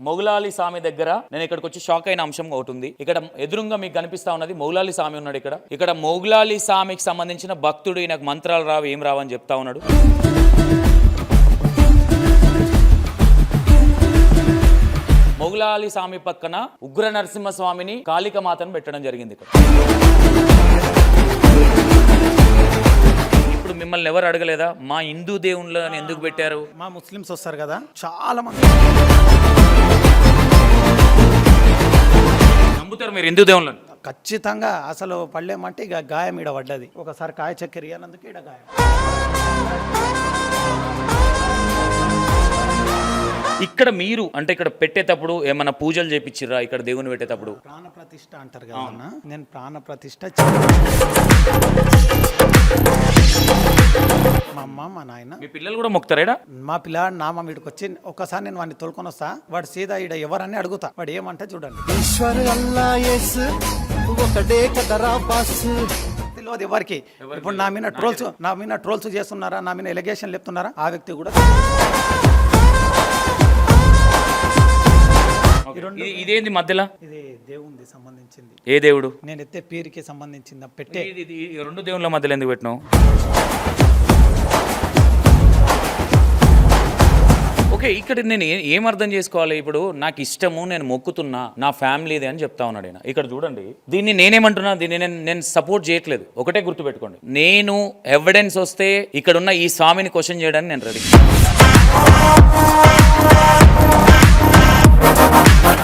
మొగులాలి స్వామి దగ్గర నేను ఇక్కడికి వచ్చి షాక్ అయిన అంశం ఒకటి ఉంది. ఇక్కడ ఎదురుగా మీకు కనిపిస్తా ఉన్నది మొగులాలి స్వామి ఉన్నాడు. ఇక్కడ మొగులాలి స్వామికి సంబంధించిన భక్తుడు ఈయనకు మంత్రాలు రావు ఏం రావు అని చెప్తా ఉన్నాడు. మొగులాలి స్వామి పక్కన ఉగ్ర నరసింహ స్వామిని కాళిక మాతను పెట్టడం జరిగింది. ఇక్కడ ఇప్పుడు మిమ్మల్ని ఎవరు అడగలేదా మా హిందూ దేవుళ్ళని ఎందుకు పెట్టారు? మా ముస్లిమ్స్ వస్తారు కదా చాలా మంది నమ్ముతారు మీరు హిందూ దేవుళ్ళని? ఖచ్చితంగా. అసలు పళ్ళేమంటే ఇక గాయం ఈడ పడ్డది. ఒకసారి కాయ చక్కెర ఇవ్వనందుకు ఈడ గాయం. ఇక్కడ మీరు అంటే ఇక్కడ పెట్టేటప్పుడు ఏమైనా పూజలు చేపించిర్రా? ఇక్కడ దేవుని పెట్టేటప్పుడు ప్రాణ ప్రతిష్ఠ అంటారు కదా అన్న. నేను ప్రాణ ప్రతిష్ఠ మా అమ్మ మా నాయన మీ పిల్లలు కూడా మొక్కుతారా? మా పిల్లాడు నామ వీడికి వచ్చి ఒకసారి నేను వాడిని తోలుకొని వస్తా. వాడు సీదా ఈడ ఎవరని అడుగుతా. వాడు ఏమంటే చూడండి తెలియదు ఎవరికి. ఇప్పుడు నా మీద ట్రోల్స్ చేస్తున్నారా, నా మీద ఎలిగేషన్ చెప్తున్నారా? ఆ వ్యక్తి కూడా ఇదేంది మధ్యలో? ఇది దేవునికి సంబంధించింది. ఏ దేవుడు? నేను ఎత్తే పీరికి సంబంధించింది పెట్టే. రెండు దేవుళ్ళ మధ్యలో ఎందుకు పెట్టినావు? ఓకే, ఇక్కడ నేను ఏం అర్థం చేసుకోవాలి? ఇప్పుడు నాకు ఇష్టము, నేను మొక్కుతున్నా, నా ఫ్యామిలీది అని చెప్తా ఉన్నాడు ఆయన. ఇక్కడ చూడండి, దీన్ని నేనేమంటున్నా, దీన్ని నేను సపోర్ట్ చేయట్లేదు. ఒకటే గుర్తుపెట్టుకోండి, నేను ఎవిడెన్స్ వస్తే ఇక్కడ ఉన్న ఈ స్వామిని క్వశ్చన్ చేయడానికి నేను రెడీ.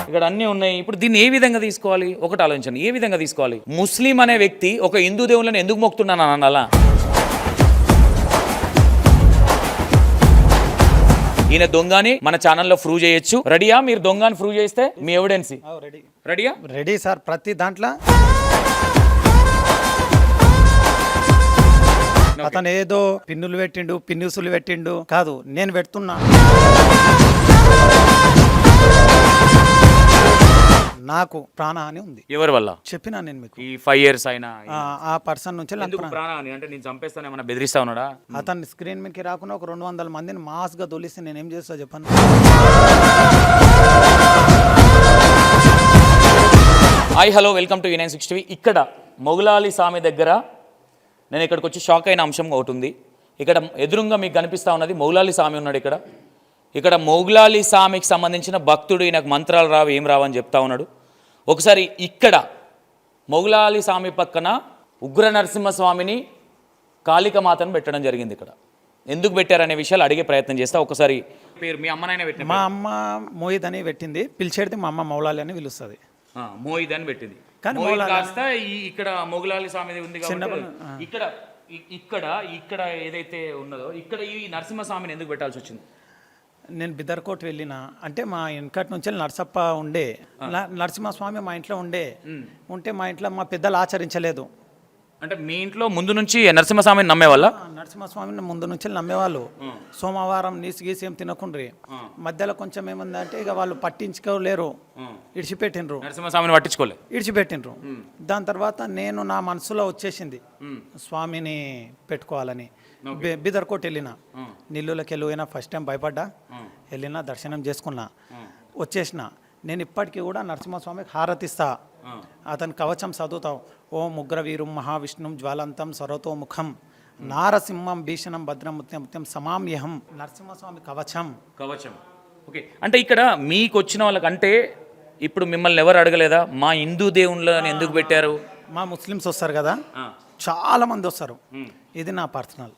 ఇక్కడ అన్నీ ఉన్నాయి. ఇప్పుడు దీన్ని ఏ విధంగా తీసుకోవాలి? ఒకటి ఆలోచించండి, ఏ విధంగా తీసుకోవాలి? ముస్లిం అనే వ్యక్తి ఒక హిందూ దేవుళ్ళని ఎందుకు మొక్కుతున్నాను అని అలా? ఈయన దొంగని మన ఛానల్లో ప్రూవ్ చేయొచ్చు. రెడీయా? మీరు దొంగని ప్రూవ్ చేస్తే మీ ఎవిడెన్స్ రెడీయా? Ready sir. ప్రతి దాంట్లో అతను ఏదో పిన్నులు పెట్టిండు, పిన్నుసులు పెట్టిండు కాదు, నేను పెడుతున్నా. నాకు ప్రాణహాని ఉంది. ఎవరి వల్ల? చెప్పినా నేను మీకు. ఈ 5 years అయినా ఆ పర్సన్ నుంచి ప్రాణహాని అంటే నేను చంపేస్తాను ఏమన్నా బెదిరిస్తా ఉన్నాడా? అతన్ని స్క్రీన్ మీదకి రాకుండా ఒక 200 మందిని మాస్ గా దొలిస్తే నేనేం చేస్తా చెప్పండి. Hi hello, welcome to E960 TV. ఇక్కడ మొగులాలి స్వామి దగ్గర నేను ఇక్కడికి వచ్చి షాక్ అయిన అంశం ఒకటి ఉంది. ఇక్కడ ఎదురుగా మీకు కనిపిస్తా ఉన్నది మొగులాలి స్వామి ఉన్నాడు. ఇక్కడ మొగులాలి స్వామికి సంబంధించిన భక్తుడు ఈయనకు మంత్రాలు రావు ఏం రావు అని చెప్తా ఉన్నాడు. ఒకసారి ఇక్కడ మొగులాలి స్వామి పక్కన ఉగ్ర నరసింహ స్వామిని కాళిక మాతను పెట్టడం జరిగింది. ఇక్కడ ఎందుకు పెట్టారనే విషయాలు అడిగే ప్రయత్నం చేస్తా. ఒకసారి పేరు మీ అమ్మనైనా పెట్టింది? మా అమ్మ మోయిద్ అని పెట్టింది. పిలిచేది మా అమ్మ మౌలాలి అని పిలుస్తుంది. మోయిద్ అని పెట్టింది. కానీ ఇక్కడ మొగులాలి స్వామి ఉంది కాబట్టి ఇక్కడ ఏదైతే ఉన్నదో ఇక్కడ ఈ నరసింహస్వామిని ఎందుకు పెట్టాల్సి వచ్చింది? నేను బిదర్కోట్ వెళ్ళిన అంటే మా వెనకటి నుంచి నరసప్ప ఉండే, నరసింహస్వామి మా ఇంట్లో ఉంటే మా ఇంట్లో మా పెద్దలు ఆచరించలేదు. అంటే మీ ఇంట్లో ముందు నుంచి నరసింహస్వామిని నమ్మేవాళ్ళ? నరసింహస్వామిని ముందు నుంచి నమ్మేవాళ్ళు. సోమవారం నీసు గీసి ఏం తినకుండ్రి. మధ్యలో కొంచెం ఏముందంటే ఇక వాళ్ళు పట్టించుకోలేరు, ఇడిచిపెట్టినరు. నరసింహస్వామిని ఇడిచిపెట్టినరు. దాని తర్వాత నేను నా మనసులో వచ్చేసింది స్వామిని పెట్టుకోవాలని. బిదర్కోట్ వెళ్ళిన, నీళ్ళకి వెళ్ళినా ఫస్ట్ టైం భయపడ్డా. వెళ్ళినా దర్శనం చేసుకున్నా, వచ్చేసిన. నేను ఇప్పటికీ కూడా నరసింహస్వామికి హారతిస్తా. అతని కవచం చదువుతావు. ఓం ఉగ్రవీరం మహావిష్ణుం జ్వాలంతం సర్వతోముఖం నారసింహం భీషణం భద్రముత్యం సమామ్యహం. నరసింహస్వామి కవచం. ఓకే, అంటే ఇక్కడ మీకు వచ్చిన వాళ్ళకంటే ఇప్పుడు మిమ్మల్ని ఎవరు అడగలేదా మా హిందూ దేవుళ్ళని ఎందుకు పెట్టారు? మా ముస్లిమ్స్ వస్తారు కదా చాలా మంది వస్తారు. ఇది నా పర్సనల్.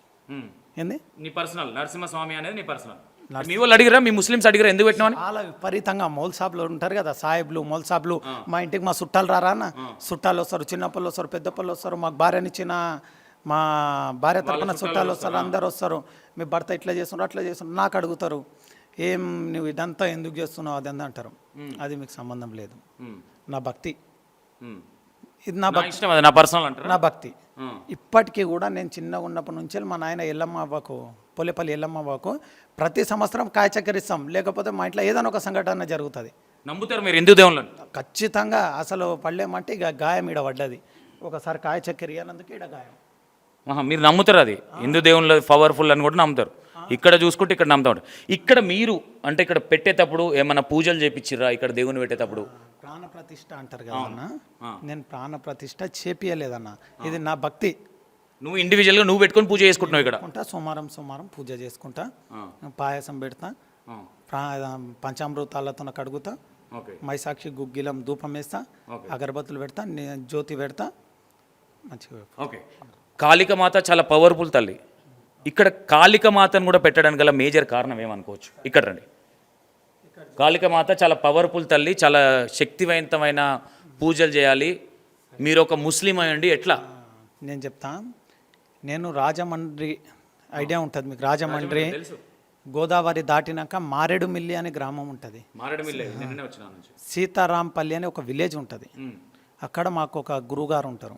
ఏంది నీ పర్సనల్? నరసింహస్వామి అనేది నీ పర్సనల్. మీ వాళ్ళు అడిగిరా? మీ ముస్లిమ్స్ అడిగిరా ఎందుకు పెట్టినామని? చాలా విపరీతంగా మౌల్ సాబ్లు ఉంటారు కదా, సాయిబ్లు మౌల్ సాబ్లు. మా ఇంటికి మా చుట్టాలు రారా అన్న, చుట్టాలు వస్తారు, చిన్నపల్లి వస్తారు, పెద్దపల్లి వస్తారు. మాకు భార్యనిచ్చిన మా భార్య తరపున చుట్టాలు వస్తారు, అందరు వస్తారు. మీ భర్త ఇట్లా చేస్తున్నారు అట్లా చేస్తున్నారు. నాకు అడుగుతారు, ఏం నువ్వు ఇదంతా ఎందుకు చేస్తున్నావు అది అంతా అంటారు. అది మీకు సంబంధం లేదు. నా భక్తి, ఇది నా భక్తి, నా పర్సనల్ అంటారు. నా భక్తి. ఇప్పటికీ కూడా నేను చిన్నగా ఉన్నప్పటి నుంచి మా నాయన ఎల్లమ్మ అవ్వకు, పొల్లేపల్లి ఎల్లమ్మ అవ్వకు ప్రతి సంవత్సరం కాయ చక్కెరిస్తాం. లేకపోతే మా ఇంట్లో ఏదైనా ఒక సంఘటన జరుగుతుంది. నమ్ముతారు మీరు హిందూ దేవుళ్ళని? ఖచ్చితంగా. అసలు పళ్ళేమంటే ఇక గాయం ఈడ పడ్డది. ఒకసారి కాయ చక్కెర ఇవ్వనందుకు ఈడ గాయం. మీరు నమ్ముతారు అది హిందూ దేవుళ్ళ పవర్ఫుల్ అని కూడా నమ్ముతారు. ఇక్కడ చూసుకుంటే ఇక్కడ నమ్ముతా ఉంటారు. ఇక్కడ మీరు అంటే ఇక్కడ పెట్టేటప్పుడు ఏమైనా పూజలు చేపించిర్రా ఇక్కడ దేవుని పెట్టేటప్పుడు? ప్రాణ ప్రతిష్ఠ అంటారు కదా అన్న, నేను ప్రాణ ప్రతిష్ఠ చేపియలేదన్న. ఇది నా భక్తి. నువ్వు ఇండివిజువల్గా నువ్వు పెట్టుకొని పూజ చేసుకుంటున్నావు ఇక్కడ? సోమవారం పూజ చేసుకుంటా, పాయసం పెడతా, పంచామృతాలతో కడుగుతా, మైసాక్షి గుగ్గిలం ధూపం వేస్తా, అగరబత్తులు పెడతా, జ్యోతి పెడతా, మంచిగా. ఓకే, కాళికమాత చాలా పవర్ఫుల్ తల్లి. ఇక్కడ కాళికమాతను కూడా పెట్టడానికి గల మేజర్ కారణం ఏమనుకోవచ్చు? ఇక్కడ రండి. కాళికమాత చాలా పవర్ఫుల్ తల్లి, చాలా శక్తివంతమైన పూజలు చేయాలి. మీరు ఒక ముస్లిం అయ్యండి, ఎట్లా? నేను చెప్తా. నేను రాజమండ్రి ఐడియా ఉంటుంది మీకు? రాజమండ్రి గోదావరి దాటినాక మారేడుమిల్లి అనే గ్రామం ఉంటుంది. సీతారాంపల్లి అనే ఒక విలేజ్ ఉంటుంది. అక్కడ మాకు ఒక గురువుగారు ఉంటారు.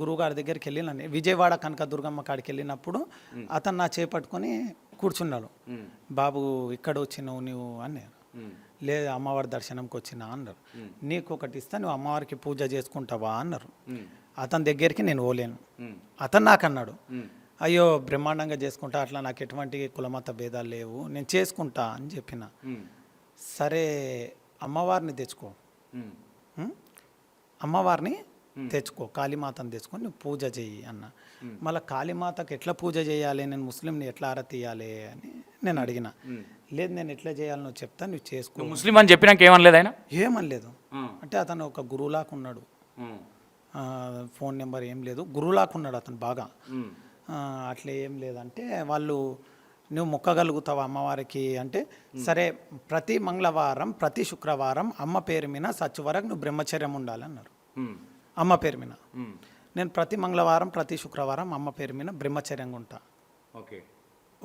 గురువుగారి దగ్గరికి వెళ్ళిన విజయవాడ కనకదుర్గమ్మ కాడికి వెళ్ళినప్పుడు అతను నా చేపట్టుకొని కూర్చున్నాడు. బాబు ఇక్కడ వచ్చినావు నువ్వు అన్నారు. లేదు అమ్మవారి దర్శనంకి వచ్చినా అన్నారు. నీకు ఒకటి ఇస్తా, నువ్వు అమ్మవారికి పూజ చేసుకుంటావా అన్నారు. అతని దగ్గరికి నేను పోలేను. అతను నాకు అన్నాడు, అయ్యో బ్రహ్మాండంగా చేసుకుంటా, అట్లా నాకు ఎటువంటి కులమత భేదాలు లేవు, నేను చేసుకుంటా అని చెప్పిన. సరే అమ్మవారిని తెచ్చుకో, అమ్మవారిని తెచ్చుకో, కాళీమాతను తెచ్చుకొని నువ్వు పూజ చెయ్యి అన్న. మళ్ళీ కాళీమాతకు ఎట్లా పూజ చేయాలి, నేను ముస్లింని ఎట్లా ఆరతి ఇవ్వాలి అని నేను అడిగిన. లేదు నేను ఎట్లా చేయాలి నువ్వు చెప్తా, నువ్వు చేసుకో. ముస్లిం అని చెప్పినాక ఏమనలేదు ఆయన? ఏమనలేదు. అంటే అతను ఒక గురువులాగా ఉన్నాడు, ఫోన్ నెంబర్ ఏం లేదు, గురువులాగా ఉన్నాడు అతను బాగా. అట్లా ఏం లేదంటే వాళ్ళు నువ్వు మొక్కగలుగుతావు అమ్మవారికి అంటే, సరే ప్రతి మంగళవారం ప్రతి శుక్రవారం అమ్మ పేరు మీద సచ్చు వరకు నువ్వు బ్రహ్మచర్యం ఉండాలన్నారు. అమ్మ పేరు మీద నేను ప్రతి మంగళవారం ప్రతి శుక్రవారం అమ్మ పేరు మీద బ్రహ్మచర్యంగా ఉంటా. ఓకే,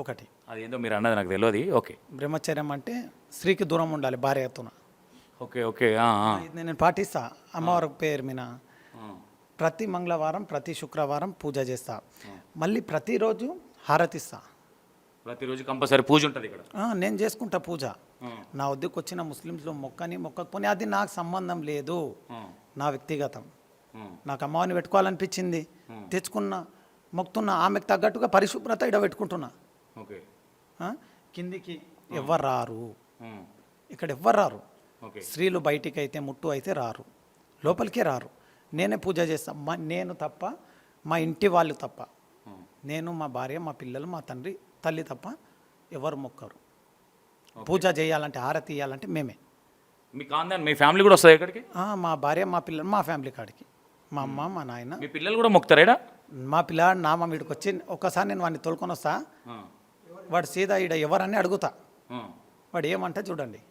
ఒకటి అదేందో మీరు అన్నది నాకు తెలియదు. ఓకే, బ్రహ్మచర్యం అంటే స్త్రీకి దూరం ఉండాలి భార్యతోన. ఓకే ఓకే, ఇది నేను పాటిస్తా. అమ్మవారి పేరు మీద ప్రతి మంగళవారం ప్రతి శుక్రవారం పూజ చేస్తా. మళ్ళీ ప్రతిరోజు హారతిస్తా. ప్రతిరోజు కంపల్సరీ పూజ ఉంటుంది ఇక్కడ? నేను చేసుకుంటా పూజ. నా వద్దకు వచ్చిన ముస్లింస్లో మొక్కకపోని అది నాకు సంబంధం లేదు, నా వ్యక్తిగతం. నాకు అమ్మవారిని పెట్టుకోవాలనిపించింది, తెచ్చుకున్నా, మొక్కుతున్నా. ఆమెకు తగ్గట్టుగా పరిశుభ్రత ఇక్కడ పెట్టుకుంటున్నా. కిందికి ఎవ్వరు రారు, ఇక్కడ ఎవ్వరు రారు. స్త్రీలు బయటికి అయితే ముట్టు అయితే రారు, లోపలికే రారు. నేనే పూజ చేస్తా. నేను తప్ప, మా ఇంటి వాళ్ళు తప్ప, నేను మా భార్య మా పిల్లలు మా తండ్రి తల్లి తప్ప ఎవరు మొక్కరు. పూజ చేయాలంటే హారతి ఇవ్వాలంటే మేమే. మీ ఫ్యామిలీ కూడా వస్తుంది ఇక్కడికి? మా భార్య మా పిల్లలు మా ఫ్యామిలీ కాడికి, మా అమ్మ మా నాయన. మీ పిల్లలు కూడా మొక్కుతారా? మా పిల్లాడు నా మా వీడికి వచ్చి ఒక్కసారి నేను వాడిని తోలుకొని వస్తా, వాడు సీదా ఈడ ఎవరని అడుగుతా. వాడు ఏమంటా చూడండి,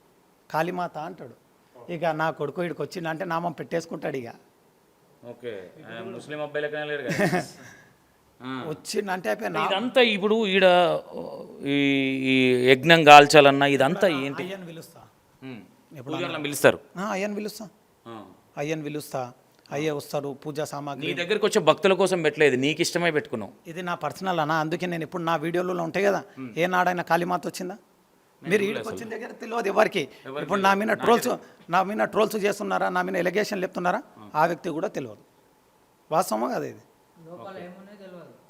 కాళీమాత అంటాడు. ఇక నా కొడుకు వీడికి వచ్చిండు అంటే నామం పెట్టేసుకుంటాడు. ఇక ఓకే, ముస్లిం అబ్బాయిలకనే లేరు వచ్చిందంటే అయిపోయినా. ఇదంతా ఇప్పుడు ఈడ ఈ యజ్ఞం కాల్చాలన్నా ఇదంతా ఏంటి? అయ్యని పిలుస్తా, పిలుస్తారు. అయ్యని పిలుస్తా, అయ్యని పిలుస్తా. అయ్యే వస్తారు, పూజా సామాగ్రి. నీ దగ్గరకు వచ్చే భక్తుల కోసం పెట్టలేదు, నీకు ఇష్టమై పెట్టుకున్నావు. ఇది నా పర్సనల్ అన్న. అందుకే నేను ఇప్పుడు నా వీడియోలలో ఉంటాయి కదా, ఏ నాడైనా కాళీమాత వచ్చిందా? మీరు ఈడికి వచ్చిన దగ్గర తెలియదు ఎవరికి. ఇప్పుడు నా మీద ట్రోల్స్ చేస్తున్నారా, నా మీద ఎలిగేషన్ చెప్తున్నారా, ఆ వ్యక్తి కూడా తెలియదు. వాస్తవమా కదా? ఇది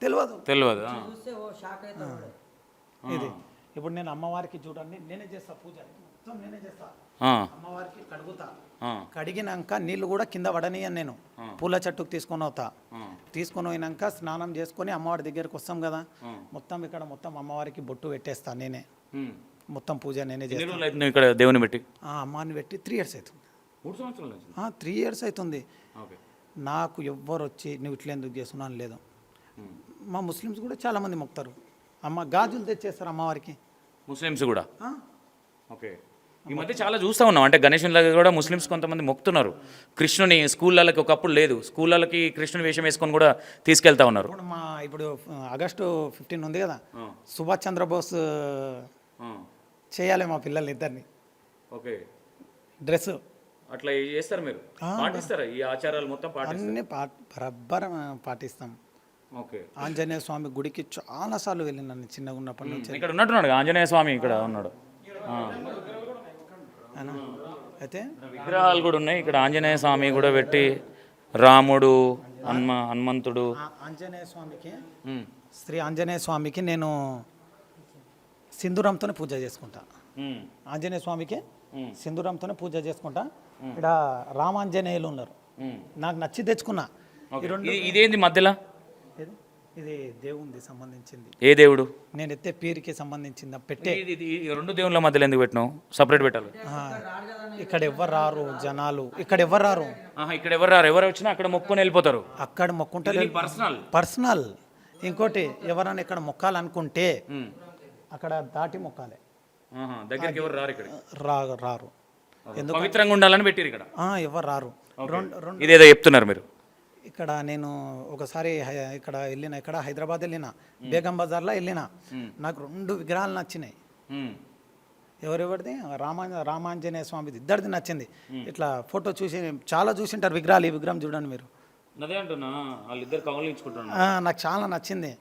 తెలియదు. ఇది ఇప్పుడు నేను అమ్మవారికి చూడండి, నేనే చేస్తా పూజ, మొత్తం నేనే చేస్తా. అమ్మవారికి కడుగుతా, కడిగినాక నీళ్ళు కూడా కింద పడనీయను. నేను పూల చెట్టుకు తీసుకొని అవుతా. తీసుకొని పోయినాక స్నానం చేసుకొని అమ్మవారి దగ్గరికి వస్తాం కదా, మొత్తం ఇక్కడ మొత్తం అమ్మవారికి బొట్టు పెట్టేస్తా నేనే. మొత్తం పూజ నేనే చేస్తాను. ఇక్కడ దేవుని పెట్టి అమ్మని పెట్టి 3 years అవుతుంది. 3 years అవుతుంది. నాకు ఎవ్వరు వచ్చి నువ్వు ఇట్లా ఎందుకు చేస్తున్నాను లేదు. మా ముస్లిమ్స్ కూడా చాలామంది మొక్కుతారు. అమ్మ గాజులు తెచ్చేస్తారు అమ్మవారికి, ముస్లిమ్స్ కూడా. ఓకే, ఈ మధ్య చాలా చూస్తూ ఉన్నాం. అంటే గణేశునిలాగా కూడా ముస్లిమ్స్ కొంతమంది మొక్కుతున్నారు. కృష్ణుని స్కూళ్ళకి ఒకప్పుడు లేదు, స్కూళ్ళకి కృష్ణుని వేషం వేసుకొని కూడా తీసుకెళ్తా ఉన్నారు. ఇప్పుడు August 15 ఉంది కదా, సుభాష్ చంద్రబోస్ చేయాలి మా పిల్లల్ని ఇద్దరిని. ఓకే, డ్రెస్ అట్లా చేస్తారు మీరు? పాటిస్తారా ఈ ఆచారాలు మొత్తం? అన్ని బరబ్బర పాటిస్తాం. ఓకే, ఆంజనేయ స్వామి గుడికి చాలాసార్లు వెళ్ళినాను చిన్నగా ఉన్నప్పటి నుంచి. ఇక్కడ ఉన్నట్టున్నాడు ఆంజనేయ స్వామి, ఇక్కడ ఉన్నాడు. అయితే విగ్రహాలు కూడా ఉన్నాయి ఇక్కడ. ఆంజనేయ స్వామి కూడా పెట్టి, రాముడు, హనుమంతుడు. ఆంజనేయ స్వామికి శ్రీ ఆంజనేయ స్వామికి నేను సింధూరంతోనే పూజ చేసుకుంటా. ఆంజనేయ స్వామికి సింధూరంతోనే పూజ చేసుకుంటా. ఇక్కడ రామాంజనేయులు ఉన్నారు, నాకు నచ్చి తెచ్చుకున్నా. ఇదేంది మధ్యలో? ఇది దేవునికి సంబంధించింది. ఏ దేవుడు? నేను ఎత్తే పీరికి సంబంధించింది పెట్టే. ఈ రెండు దేవుళ్ళ మధ్యలో ఎందుకు పెట్టినావు? సపరేట్ పెట్టాలి. ఇక్కడ ఎవరు రారు జనాలు, ఇక్కడ ఎవరు రారు. ఇక్కడ ఎవరు రారు, ఎవరు వచ్చినా అక్కడ మొక్కుని వెళ్ళిపోతారు. అక్కడ మొక్కుంటారు, పర్సనల్. ఇంకోటి ఎవరైనా ఇక్కడ మొక్కాలనుకుంటే అక్కడ దాటి మొక్కాలి, దగ్గరికి ఎవరు రారు. ఇక్కడ రారు, ఎందుకు? పవిత్రంగా ఉండాలని పెట్టారు ఇక్కడ. ఎవరు రారు. ఇదేదో చెప్తున్నారు మీరు. ఇక్కడ నేను ఒకసారి ఇక్కడ వెళ్ళిన, ఇక్కడ హైదరాబాద్ వెళ్ళిన, బేగం బజార్లో వెళ్ళిన, నాకు 2 విగ్రహాలు నచ్చినాయి. ఎవరెవరిది? రామాంజనేయ స్వామిది, ఇద్దరిది నచ్చింది. ఇట్లా ఫోటో చూసి చాలా చూసింటారు విగ్రహాలు. ఈ విగ్రహం చూడండి మీరు. నాకు చాలా నచ్చింది.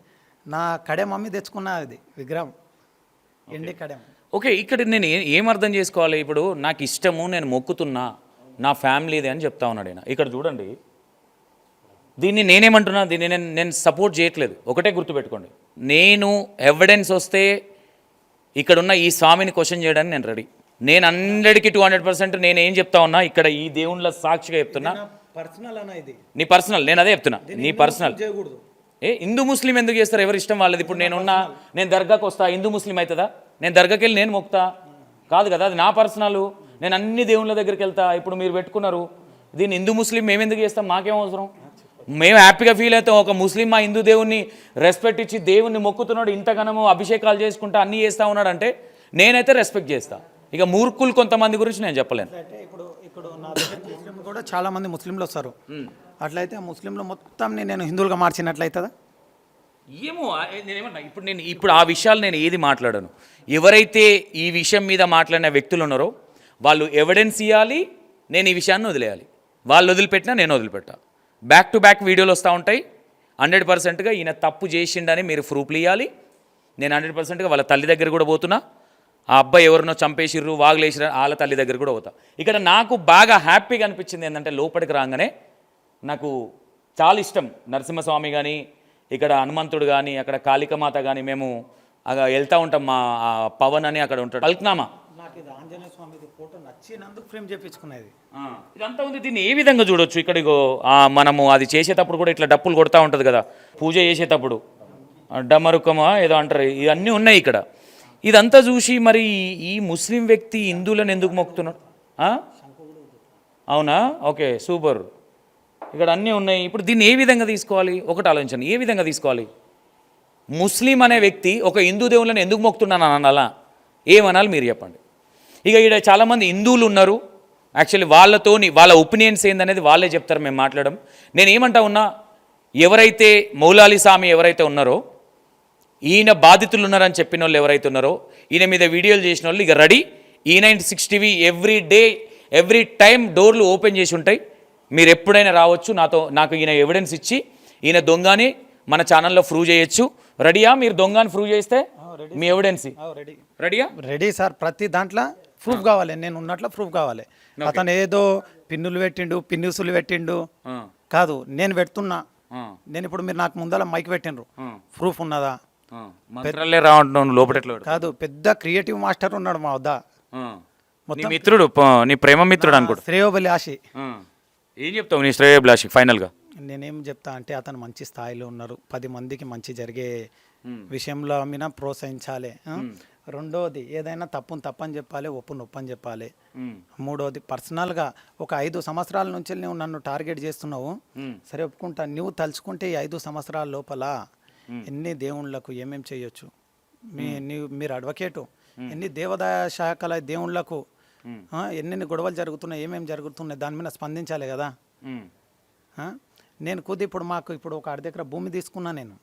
నా కడెం మమ్మీ తెచ్చుకున్నా అది విగ్రహం, ఎండి కడెం. ఓకే, ఇక్కడ నేను ఏం అర్థం చేసుకోవాలి? ఇప్పుడు నాకు ఇష్టము, నేను మొక్కుతున్నా, నా ఫ్యామిలీది అని చెప్తా ఉన్నాడు ఆయన. ఇక్కడ చూడండి, దీన్ని నేనేమంటున్నా, దీన్ని నేను సపోర్ట్ చేయట్లేదు. ఒకటే గుర్తుపెట్టుకోండి, నేను ఎవిడెన్స్ వస్తే ఇక్కడున్న ఈ స్వామిని క్వశ్చన్ చేయడానికి నేను రెడీ. నేను 100కి 200% నేను ఏం చెప్తా ఉన్నా, ఇక్కడ ఈ దేవుళ్ళ సాక్షిగా చెప్తున్నా. నీ పర్సనల్, నేను అదే చెప్తున్నా, నీ పర్సనల్. హిందూ ముస్లిం ఎందుకు చేస్తారు? ఎవరి ఇష్టం వాళ్ళది. ఇప్పుడు నేను దర్గాకి వస్తా, హిందూ ముస్లిం అవుతుందా? నేను దర్గాకి వెళ్ళి నేను మొక్తా కాదు కదా, అది నా పర్సనల్. నేను అన్ని దేవుళ్ళ దగ్గరికి వెళ్తా. ఇప్పుడు మీరు పెట్టుకున్నారు దీన్ని హిందూ ముస్లిం, మేము ఎందుకు చేస్తాం? మాకేం అవసరం? మేము హ్యాపీగా ఫీల్ అవుతాం. ఒక ముస్లిం మా హిందూ దేవుణ్ణి రెస్పెక్ట్ ఇచ్చి దేవుణ్ణి మొక్కుతున్నాడు, ఇంతగానో అభిషేకాలు చేసుకుంటా అన్నీ చేస్తూ ఉన్నాడు అంటే నేనైతే రెస్పెక్ట్ చేస్తా. ఇక మూర్ఖులు కొంతమంది గురించి నేను చెప్పలేను. ఇప్పుడు నా దగ్గర ముస్లింలు కూడా చాలా మంది ముస్లింలు వస్తారు. అట్లయితే ముస్లింలు మొత్తం నేను హిందువులుగా మార్చినట్లయితుందా? ఏమో, ఇప్పుడు ఆ విషయాలు నేను ఏది మాట్లాడాను. ఎవరైతే ఈ విషయం మీద మాట్లాడిన వ్యక్తులు ఉన్నారో వాళ్ళు ఎవిడెన్స్ ఇవ్వాలి, నేను ఈ విషయాన్ని వదిలేయాలి. వాళ్ళు వదిలిపెట్టినా నేను వదిలిపెట్టా. బ్యాక్ టు బ్యాక్ వీడియోలు వస్తూ ఉంటాయి. 100%గా ఈయన తప్పు చేసిండని మీరు ప్రూఫ్లు ఇవ్వాలి. నేను 100%గా వాళ్ళ తల్లి దగ్గర కూడా పోతున్నా. ఆ అబ్బాయి ఎవరినో చంపేసిర్రు, వాగులేసిర్రు, వాళ్ళ తల్లి దగ్గర కూడా పోతా. ఇక్కడ నాకు బాగా హ్యాపీగా అనిపించింది ఏంటంటే, లోపలికి రాగానే నాకు చాలా ఇష్టం నరసింహస్వామి కానీ, ఇక్కడ హనుమంతుడు కానీ, అక్కడ కాళికమాత కానీ. మేము వెళ్తూ ఉంటాం. మా పవన్ అని అక్కడ ఉంటాడు, పల్క్నామా. నాకు ఇది ఆంజనేయ స్వామి ఫోటో నచ్చినందుకు ఫ్రేమ్ చేయించుకునేది. ఇదంతా ఉంది. దీన్ని ఏ విధంగా చూడొచ్చు? ఇక్కడ మనము అది చేసేటప్పుడు కూడా ఇట్లా డప్పులు కొడతా ఉంటుంది కదా, పూజ చేసేటప్పుడు డమరుకమా ఏదో అంటారు, ఇవన్నీ ఉన్నాయి ఇక్కడ. ఇదంతా చూసి మరి ఈ ముస్లిం వ్యక్తి హిందువులను ఎందుకు మొక్కుతున్నాడు? అవునా? Okay, super. ఇక్కడ అన్నీ ఉన్నాయి. ఇప్పుడు దీన్ని ఏ విధంగా తీసుకోవాలి? ఒకటి ఆలోచించండి, ఏ విధంగా తీసుకోవాలి? ముస్లిం అనే వ్యక్తి ఒక హిందూ దేవుళ్ళని ఎందుకు మొక్కుతున్నాను అనాలా? ఏమనాలి మీరు చెప్పండి. ఇక ఇక్కడ చాలామంది హిందువులు ఉన్నారు. యాక్చువల్లీ వాళ్ళ ఒపీనియన్స్ ఏందనేది వాళ్ళే చెప్తారు, మేము మాట్లాడడం. నేను ఏమంటా ఉన్నా, ఎవరైతే మౌలాలి స్వామి ఎవరైతే ఉన్నారో, ఈయన బాధితులు ఉన్నారని చెప్పిన వాళ్ళు ఎవరైతే ఉన్నారో, ఈయన మీద వీడియోలు చేసిన వాళ్ళు ఇక ready. E96 TV every day every time డోర్లు ఓపెన్ చేసి ఉంటాయి. మీరు ఎప్పుడైనా రావచ్చు. నాకు ఈయన ఎవిడెన్స్ ఇచ్చి ఈయన దొంగని మన ఛానల్లో ప్రూవ్ చేయొచ్చు. రెడీయా? మీరు దొంగని ప్రూవ్ చేస్తే మీ ఎవిడెన్స్ రెడీయా? Ready sir. ప్రతి దాంట్లో ప్రూఫ్ కావాలి, నేను ఉన్నట్లు ప్రూఫ్ కావాలి. అతను ఏదో పిన్నులు పెట్టిండు, పిన్నుసులు పెట్టిండు కాదు, నేను పెడుతున్నా. నేను ఇప్పుడు మీరు నాకు ముందర మైక్ పెట్టిండ్రు, ప్రూఫ్ ఉన్నదా? కాదు, పెద్ద క్రియేటివ్ మాస్టర్ ఉన్నాడు మా వద్ద. మొత్తం మిత్రుడు, నీ ప్రేమ మిత్రుడు అనుకో, శ్రేయోభిలాషి. ఏం చెప్తావు నీ శ్రేయోభిలాషి ఫైనల్గా? నేనేం చెప్తా అంటే, అతను మంచి స్థాయిలో ఉన్నారు. 10 మందికి మంచి జరిగే విషయంలో మీద ప్రోత్సహించాలి. రెండోది, ఏదైనా తప్పని చెప్పాలి, ఒప్పని చెప్పాలి. మూడోది, పర్సనల్గా ఒక 5 సంవత్సరాల నుంచి నువ్వు నన్ను టార్గెట్ చేస్తున్నావు, సరే ఒప్పుకుంటా. నువ్వు తలుచుకుంటే ఈ 5 సంవత్సరాల లోపల ఎన్ని దేవుళ్ళకు ఏమేం చేయొచ్చు? మీరు అడ్వకేటు, ఎన్ని దేవాదాయ శాఖల దేవుళ్ళకు ఎన్ని గొడవలు జరుగుతున్నాయి, ఏమేమి జరుగుతున్నాయి, దాని మీద స్పందించాలి కదా. నేను ఇప్పుడు ఒక 6 ఎకరాల భూమి తీసుకున్నా నేను.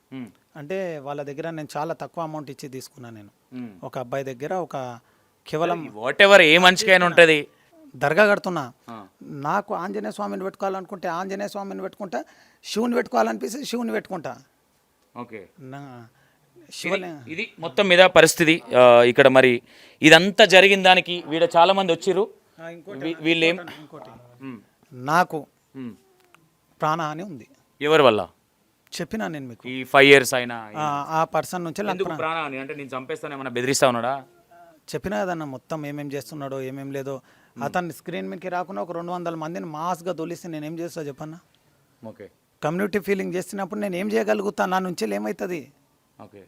అంటే వాళ్ళ దగ్గర నేను చాలా తక్కువ అమౌంట్ ఇచ్చి తీసుకున్నాను నేను. ఒక అబ్బాయి దగ్గర ఒక కేవలం వాటెవర్ ఏ మనిషికైనా ఉంటుంది, దర్గా కడుతున్నా. నాకు ఆంజనేయ స్వామిని పెట్టుకోవాలనుకుంటే ఆంజనేయ స్వామిని పెట్టుకుంటా, శివుని పెట్టుకోవాలనిపిస్తే శివుని పెట్టుకుంటా. ఓకే, ఇది మొత్తం మీద పరిస్థితి ఇక్కడ. మరి ఇదంతా జరిగిన దానికి వీడ చాలా మంది వచ్చిర్రు. వీళ్ళేం, నాకు ప్రాణహాని ఉంది. ఎవరి వల్ల? చెప్పినా నేను మీకు ఈ 5 years అయినా ఆ పర్సన్ నుంచి నాకు ఎందుకు ప్రాణహాని అంటే నేను చంపేస్తాను ఏమన్నా బెదిరిస్తా ఉన్నాడా? చెప్పినా కదన్న మొత్తం ఏమేం చేస్తున్నాడో ఏమేం లేదో అతన్ని స్క్రీన్ మీదకి రాకుండా ఒక 200 మందిని మాస్గా తొలిస్తే నేను ఏం చేస్తా చెప్పన్నా? ఓకే కమ్యూనిటీ ఫీలింగ్ చేస్తున్నప్పుడు నేను ఏం చేయగలుగుతా? నా నుంచి ఏమవుతుంది? ఓకే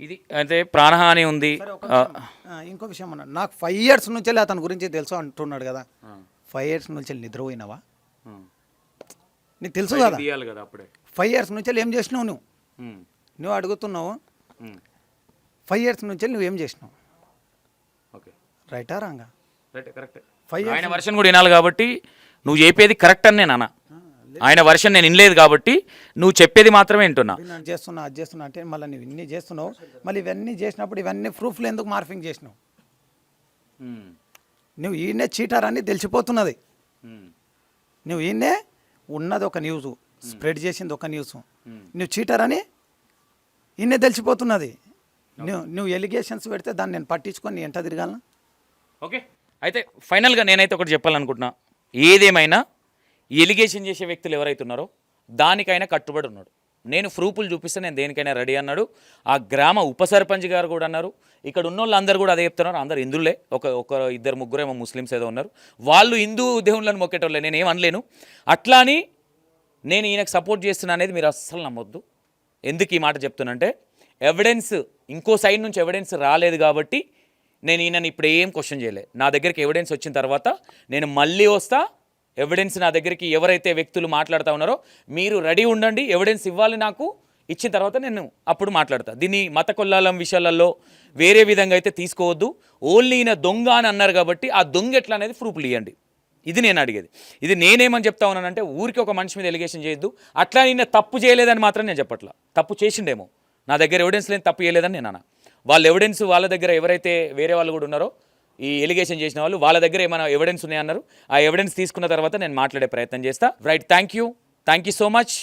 ఇది అయితే ప్రాణహాని ఉంది. ఇంకో విషయం అన్న, నాకు 5 years నుంచి అతని గురించి తెలుసు అంటున్నాడు కదా. 5 years నుంచి నిద్రపోయినావా? నీకు తెలుసు కదా తీయాలి కదా అప్పుడే. 5 years నుంచి ఏం చేసినావు నువ్వు? నువ్వు అడుగుతున్నావు 5 years నుంచి నువ్వు ఏం చేసినావు? ఓకే రైటా రాంగా? Right correct. 5 years ఆయన వర్షన్ కూడా వినాలి కాబట్టి నువ్వు చెప్పేది కరెక్ట్ అని నేను అన్నా. ఆయన వర్షన్ నేను వినలేదు కాబట్టి నువ్వు చెప్పేది మాత్రమే వింటున్నా. నేను చేస్తున్నా అది చేస్తున్నా అంటే మళ్ళీ నువ్వు ఇన్ని చేస్తున్నావు, మళ్ళీ ఇవన్నీ చేసినప్పుడు ఇవన్నీ ప్రూఫ్లు ఎందుకు మార్ఫింగ్ చేసినావు? నువ్వు ఈయనే చీటర్ అని తెలిసిపోతున్నది. నువ్వు ఈయనే ఉన్నది ఒక న్యూస్, స్ప్రెడ్ చేసింది ఒక న్యూస్, నువ్వు చీటర్ అని ఈయనే తెలిసిపోతున్నది. నువ్వు ఎలిగేషన్స్ పెడితే దాన్ని నేను పట్టించుకొని ఎంత తిరగాలను? ఓకే అయితే ఫైనల్గా నేనైతే ఒకటి చెప్పాలనుకుంటున్నా. ఏదేమైనా ఎలిగేషన్ చేసే వ్యక్తులు ఎవరైతే ఉన్నారో దానికైనా కట్టుబడి ఉన్నాడు. నేను ప్రూఫ్లు చూపిస్తే నేను దేనికైనా రెడీ అన్నాడు. ఆ గ్రామ ఉప సర్పంచ్ గారు కూడా అన్నారు. ఇక్కడ ఉన్న వాళ్ళు అందరూ కూడా అదే చెప్తున్నారు. అందరు హిందువులే, ఒక 2-3 ఏమో ముస్లిమ్స్ ఏదో ఉన్నారు. వాళ్ళు హిందూ దేవుళ్ళని మొక్కేటోళ్ళే, నేను ఏం అనలేను. అట్లా అని నేను ఈయనకు సపోర్ట్ చేస్తున్నా అనేది మీరు అస్సలు నమ్మొద్దు. ఎందుకు ఈ మాట చెప్తున్నంటే ఎవిడెన్స్ ఇంకో సైడ్ నుంచి ఎవిడెన్స్ రాలేదు కాబట్టి నేను ఈయనని ఇప్పుడు ఏం క్వశ్చన్ చేయలేదు. నా దగ్గరికి ఎవిడెన్స్ వచ్చిన తర్వాత నేను మళ్ళీ వస్తా. ఎవిడెన్స్ నా దగ్గరికి ఎవరైతే వ్యక్తులు మాట్లాడుతూ ఉన్నారో మీరు రెడీ ఉండండి, ఎవిడెన్స్ ఇవ్వాలి నాకు. ఇచ్చిన తర్వాత నేను అప్పుడు మాట్లాడతా. దీన్ని మత కొల్లాలం విషయాలలో వేరే విధంగా అయితే తీసుకోవద్దు. ఓన్లీ ఈయన దొంగ అని అన్నారు కాబట్టి ఆ దొంగ ఎట్లా అనేది ప్రూఫ్లు ఇవ్వండి. ఇది నేను అడిగేది. ఇది నేనేమని చెప్తా ఉన్నానంటే ఊరికి ఒక మనిషి మీద ఎలిగేషన్ చేయొద్దు. అట్లా ఈయన తప్పు చేయలేదని మాత్రం నేను చెప్పట్లా. తప్పు చేసిండేమో, నా దగ్గర ఎవిడెన్స్ లేని తప్పు చేయలేదని నేను అన్నా. వాళ్ళ ఎవిడెన్స్ వాళ్ళ దగ్గర ఎవరైతే వేరే వాళ్ళు కూడా ఉన్నారో ఈ ఎలిగేషన్ చేసిన వాళ్ళు వాళ్ళ దగ్గర ఏమైనా ఎవిడెన్స్ ఉన్నాయన్నారు. ఆ ఎవిడెన్స్ తీసుకున్న తర్వాత నేను మాట్లాడే ప్రయత్నం చేస్తా. Right, thank you so much.